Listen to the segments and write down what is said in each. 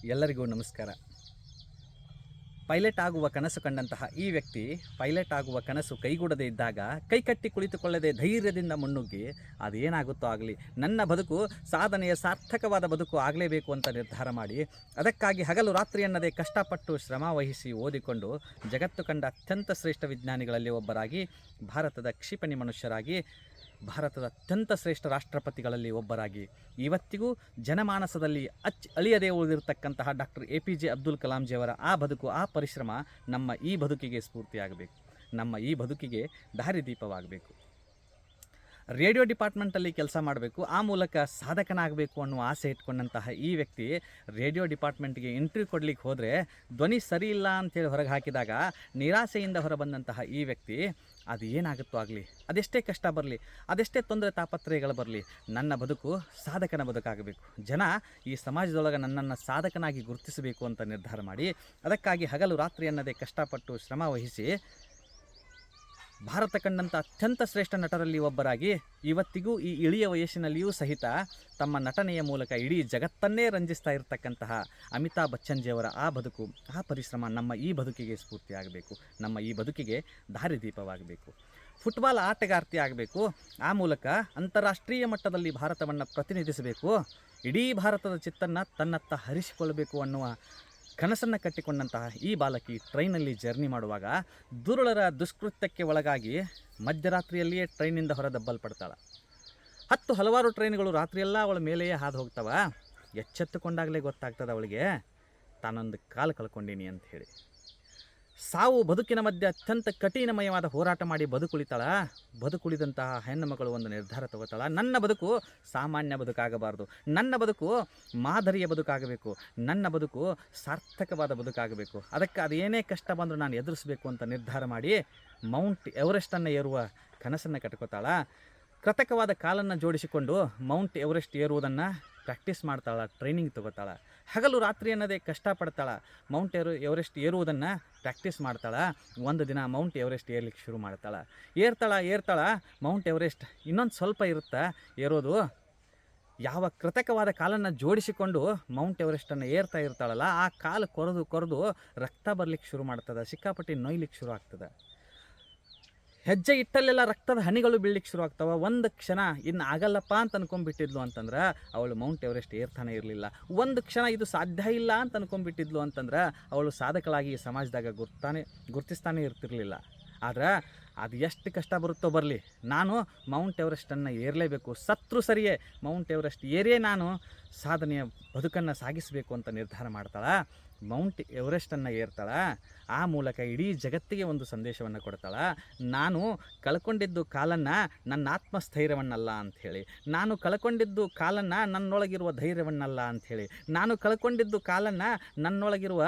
ಎಲ್ಲರಿಗೂ ನಮಸ್ಕಾರ. ಪೈಲಟ್ ಆಗುವ ಕನಸು ಕಂಡಂತಹ ಈ ವ್ಯಕ್ತಿ ಪೈಲಟ್ ಆಗುವ ಕನಸು ಕೈಗೂಡದೇ ಇದ್ದಾಗ ಕೈಕಟ್ಟಿ ಕುಳಿತುಕೊಳ್ಳದೆ ಧೈರ್ಯದಿಂದ ಮುನ್ನುಗ್ಗಿ ಅದೇನಾಗುತ್ತೋ ಆಗಲಿ, ನನ್ನ ಬದುಕು ಸಾಧನೆಯ ಸಾರ್ಥಕವಾದ ಬದುಕು ಆಗಲೇಬೇಕು ಅಂತ ನಿರ್ಧಾರ ಮಾಡಿ ಅದಕ್ಕಾಗಿ ಹಗಲು ರಾತ್ರಿ ಎನ್ನದೇ ಕಷ್ಟಪಟ್ಟು ಶ್ರಮ ವಹಿಸಿ ಓದಿಕೊಂಡು ಜಗತ್ತು ಕಂಡ ಅತ್ಯಂತ ಶ್ರೇಷ್ಠ ವಿಜ್ಞಾನಿಗಳಲ್ಲಿ ಒಬ್ಬರಾಗಿ, ಭಾರತದ ಕ್ಷಿಪಣಿ ಮನುಷ್ಯರಾಗಿ, ಭಾರತದ ಅತ್ಯಂತ ಶ್ರೇಷ್ಠ ರಾಷ್ಟ್ರಪತಿಗಳಲ್ಲಿ ಒಬ್ಬರಾಗಿ, ಇವತ್ತಿಗೂ ಜನಮಾನಸದಲ್ಲಿ ಅಳಿಯದೇ ಉಳಿದಿರತಕ್ಕಂತಹ ಡಾಕ್ಟರ್ APJ ಅಬ್ದುಲ್ ಕಲಾಂಜಿಯವರ ಆ ಬದುಕು, ಆ ಪರಿಶ್ರಮ ನಮ್ಮ ಈ ಬದುಕಿಗೆ ಸ್ಫೂರ್ತಿಯಾಗಬೇಕು, ನಮ್ಮ ಈ ಬದುಕಿಗೆ ದಾರಿದೀಪವಾಗಬೇಕು. ರೇಡಿಯೋ ಡಿಪಾರ್ಟ್ಮೆಂಟಲ್ಲಿ ಕೆಲಸ ಮಾಡಬೇಕು, ಆ ಮೂಲಕ ಸಾಧಕನಾಗಬೇಕು ಅನ್ನುವ ಆಸೆ ಇಟ್ಕೊಂಡಂತಹ ಈ ವ್ಯಕ್ತಿ ರೇಡಿಯೋ ಡಿಪಾರ್ಟ್ಮೆಂಟ್ಗೆ ಇಂಟರ್ವ್ಯೂ ಕೊಡಲಿಕ್ಕೆ ಹೋದರೆ ಧ್ವನಿ ಸರಿ ಇಲ್ಲ ಅಂಥೇಳಿ ಹೊರಗೆ ಹಾಕಿದಾಗ ನಿರಾಸೆಯಿಂದ ಹೊರಬಂದಂತಹ ಈ ವ್ಯಕ್ತಿ ಅದು ಏನಾಗುತ್ತೋ ಆಗಲಿ, ಅದೆಷ್ಟೇ ಕಷ್ಟ ಬರಲಿ, ಅದೆಷ್ಟೇ ತೊಂದರೆ ತಾಪತ್ರಯಗಳು ಬರಲಿ, ನನ್ನ ಬದುಕು ಸಾಧಕನ ಬದುಕಾಗಬೇಕು, ಜನ ಈ ಸಮಾಜದೊಳಗೆ ನನ್ನನ್ನು ಸಾಧಕನಾಗಿ ಗುರುತಿಸಬೇಕು ಅಂತ ನಿರ್ಧಾರ ಮಾಡಿ ಅದಕ್ಕಾಗಿ ಹಗಲು ರಾತ್ರಿ ಅನ್ನದೇ ಕಷ್ಟಪಟ್ಟು ಶ್ರಮ ವಹಿಸಿ ಭಾರತ ಕಂಡಂಥ ಅತ್ಯಂತ ಶ್ರೇಷ್ಠ ನಟರಲ್ಲಿ ಒಬ್ಬರಾಗಿ, ಇವತ್ತಿಗೂ ಈ ಇಳಿಯ ವಯಸ್ಸಿನಲ್ಲಿಯೂ ಸಹಿತ ತಮ್ಮ ನಟನೆಯ ಮೂಲಕ ಇಡೀ ಜಗತ್ತನ್ನೇ ರಂಜಿಸ್ತಾ ಇರತಕ್ಕಂತಹ ಅಮಿತಾಬ್ ಬಚ್ಚನ್ಜಿಯವರ ಆ ಬದುಕು, ಆ ಪರಿಶ್ರಮ ನಮ್ಮ ಈ ಬದುಕಿಗೆ ಸ್ಫೂರ್ತಿಯಾಗಬೇಕು, ನಮ್ಮ ಈ ಬದುಕಿಗೆ ದಾರಿದೀಪವಾಗಬೇಕು. ಫುಟ್ಬಾಲ್ ಆಟಗಾರ್ತಿ ಆಗಬೇಕು, ಆ ಮೂಲಕ ಅಂತಾರಾಷ್ಟ್ರೀಯ ಮಟ್ಟದಲ್ಲಿ ಭಾರತವನ್ನು ಪ್ರತಿನಿಧಿಸಬೇಕು, ಇಡೀ ಭಾರತದ ಚಿತ್ತನ್ನು ತನ್ನತ್ತ ಹರಿಸಿಕೊಳ್ಳಬೇಕು ಅನ್ನುವ ಕನಸನ್ನು ಕಟ್ಟಿಕೊಂಡಂತಹ ಈ ಬಾಲಕಿ ಟ್ರೈನಲ್ಲಿ ಜರ್ನಿ ಮಾಡುವಾಗ ದುರುಳರ ದುಷ್ಕೃತ್ಯಕ್ಕೆ ಒಳಗಾಗಿ ಮಧ್ಯರಾತ್ರಿಯಲ್ಲಿಯೇ ಟ್ರೈನಿಂದ ಹೊರದಬ್ಬಲ್ಪಡ್ತಾಳೆ. ಹಲವಾರು ಟ್ರೈನ್ಗಳು ರಾತ್ರಿಯೆಲ್ಲ ಅವಳ ಮೇಲೆಯೇ ಹಾದು ಹೋಗ್ತವ. ಎಚ್ಚೆತ್ತುಕೊಂಡಾಗಲೇ ಗೊತ್ತಾಗ್ತದೆ ಅವಳಿಗೆ ತಾನೊಂದು ಕಾಲು ಕಳ್ಕೊಂಡೀನಿ ಅಂತ ಹೇಳಿ. ಸಾವು ಬದುಕಿನ ಮಧ್ಯೆ ಅತ್ಯಂತ ಕಠಿಣಮಯವಾದ ಹೋರಾಟ ಮಾಡಿ ಬದುಕುಳಿತಾಳ. ಬದುಕುಳಿದಂತಹ ಹೆಣ್ಣು ಮಗಳು ಒಂದು ನಿರ್ಧಾರ ತಗೋತಾಳ, ನನ್ನ ಬದುಕು ಸಾಮಾನ್ಯ ಬದುಕಾಗಬಾರ್ದು, ನನ್ನ ಬದುಕು ಮಾದರಿಯ ಬದುಕಾಗಬೇಕು, ನನ್ನ ಬದುಕು ಸಾರ್ಥಕವಾದ ಬದುಕಾಗಬೇಕು, ಅದಕ್ಕೆ ಅದೇನೇ ಕಷ್ಟ ಬಂದರೂ ನಾನು ಎದುರಿಸಬೇಕು ಅಂತ ನಿರ್ಧಾರ ಮಾಡಿ ಮೌಂಟ್ ಎವರೆಸ್ಟನ್ನು ಏರುವ ಕನಸನ್ನು ಕಟ್ಕೋತಾಳ. ಕೃತಕವಾದ ಕಾಲನ್ನು ಜೋಡಿಸಿಕೊಂಡು ಮೌಂಟ್ ಎವರೆಸ್ಟ್ ಏರುವುದನ್ನು ಪ್ರಾಕ್ಟೀಸ್ ಮಾಡ್ತಾಳೆ, ಟ್ರೈನಿಂಗ್ ತಗೋತಾಳೆ. ಹಗಲು ರಾತ್ರಿ ಅನ್ನೋದೇ ಕಷ್ಟಪಡ್ತಾಳೆ, ಮೌಂಟ್ ಎವರೆಸ್ಟ್ ಏರುವುದನ್ನು ಪ್ರಾಕ್ಟೀಸ್ ಮಾಡ್ತಾಳೆ. ಒಂದು ದಿನ ಮೌಂಟ್ ಎವರೆಸ್ಟ್ ಏರ್ಲಿಕ್ಕೆ ಶುರು ಮಾಡ್ತಾಳೆ. ಏರ್ತಾಳ ಮೌಂಟ್ ಎವರೆಸ್ಟ್ ಇನ್ನೊಂದು ಸ್ವಲ್ಪ ಇರುತ್ತೆ ಏರೋದು. ಯಾವ ಕೃತಕವಾದ ಕಾಲನ್ನು ಜೋಡಿಸಿಕೊಂಡು ಮೌಂಟ್ ಎವರೆಸ್ಟನ್ನು ಏರ್ತಾ ಇರ್ತಾಳಲ್ಲ, ಆ ಕಾಲು ಕೊರೆದು ರಕ್ತ ಬರಲಿಕ್ಕೆ ಶುರು ಮಾಡ್ತದೆ, ಸಿಕ್ಕಾಪಟ್ಟಿ ನೋಯ್ಲಿಕ್ಕೆ ಶುರು ಆಗ್ತದೆ. ಹೆಜ್ಜೆ ಇಟ್ಟಲ್ಲೆಲ್ಲ ರಕ್ತದ ಹನಿಗಳು ಬೀಳಲಿಕ್ಕೆ ಶುರು ಆಗ್ತವೆ. ಒಂದು ಕ್ಷಣ ಇನ್ನು ಆಗಲ್ಲಪ್ಪ ಅಂತ ಅನ್ಕೊಂಡ್ಬಿಟ್ಟಿದ್ಲು ಅಂತಂದ್ರೆ ಅವಳು ಮೌಂಟ್ ಎವರೆಸ್ಟ್ ಏರ್ತಾನೆ ಇರಲಿಲ್ಲ. ಒಂದು ಕ್ಷಣ ಇದು ಸಾಧ್ಯ ಇಲ್ಲ ಅಂತ ಅನ್ಕೊಂಡ್ಬಿಟ್ಟಿದ್ಲು ಅಂತಂದ್ರೆ ಅವಳು ಸಾಧಕಳಾಗಿ ಸಮಾಜದಾಗ ಗುರ್ತಿಸ್ತಾನೆ ಇರ್ತಿರಲಿಲ್ಲ. ಆದ್ರೆ ಅದು ಎಷ್ಟು ಕಷ್ಟ ಬರುತ್ತೋ ಬರಲಿ, ನಾನು ಮೌಂಟ್ ಎವರೆಸ್ಟನ್ನು ಏರಲೇಬೇಕು, ಸತ್ರು ಸರಿಯೇ ಮೌಂಟ್ ಎವರೆಸ್ಟ್ ಏರೇ ನಾನು ಸಾಧನೆಯ ಬದುಕನ್ನು ಸಾಗಿಸಬೇಕು ಅಂತ ನಿರ್ಧಾರ ಮಾಡ್ತಾಳೆ. ಮೌಂಟ್ ಎವರೆಸ್ಟನ್ನು ಏರ್ತಾಳೆ. ಆ ಮೂಲಕ ಇಡೀ ಜಗತ್ತಿಗೆ ಒಂದು ಸಂದೇಶವನ್ನು ಕೊಡ್ತಾಳೆ. ನಾನು ಕಳ್ಕೊಂಡಿದ್ದು ಕಾಲನ್ನು ನನ್ನ ಆತ್ಮಸ್ಥೈರ್ಯವನ್ನಲ್ಲ ಅಂಥೇಳಿ, ನಾನು ಕಳ್ಕೊಂಡಿದ್ದು ಕಾಲನ್ನು ನನ್ನೊಳಗಿರುವ ಧೈರ್ಯವನ್ನಲ್ಲ ಅಂಥೇಳಿ, ನಾನು ಕಳ್ಕೊಂಡಿದ್ದು ಕಾಲನ್ನು ನನ್ನೊಳಗಿರುವ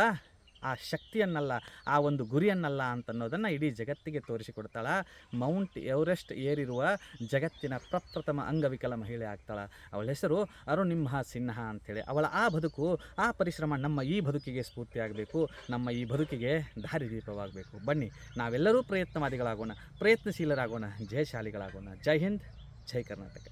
ಆ ಶಕ್ತಿಯನ್ನಲ್ಲ, ಆ ಒಂದು ಗುರಿಯನ್ನಲ್ಲ ಅಂತನ್ನೋದನ್ನು ಇಡೀ ಜಗತ್ತಿಗೆ ತೋರಿಸಿಕೊಡ್ತಾಳೆ. ಮೌಂಟ್ ಎವರೆಸ್ಟ್ ಏರಿರುವ ಜಗತ್ತಿನ ಪ್ರಪ್ರಥಮ ಅಂಗವಿಕಲ ಮಹಿಳೆ ಆಗ್ತಾಳೆ. ಅವಳ ಹೆಸರು ಅರುಣಿಮಾ ಸಿನ್ಹಾ ಅಂಥೇಳಿ. ಅವಳ ಆ ಬದುಕು, ಆ ಪರಿಶ್ರಮ ನಮ್ಮ ಈ ಬದುಕಿಗೆ ಸ್ಫೂರ್ತಿಯಾಗಬೇಕು, ನಮ್ಮ ಈ ಬದುಕಿಗೆ ದಾರಿದೀಪವಾಗಬೇಕು. ಬನ್ನಿ ನಾವೆಲ್ಲರೂ ಪ್ರಯತ್ನವಾದಿಗಳಾಗೋಣ, ಪ್ರಯತ್ನಶೀಲರಾಗೋಣ, ಜಯಶಾಲಿಗಳಾಗೋಣ. ಜೈ ಹಿಂದ್, ಜೈ ಕರ್ನಾಟಕ.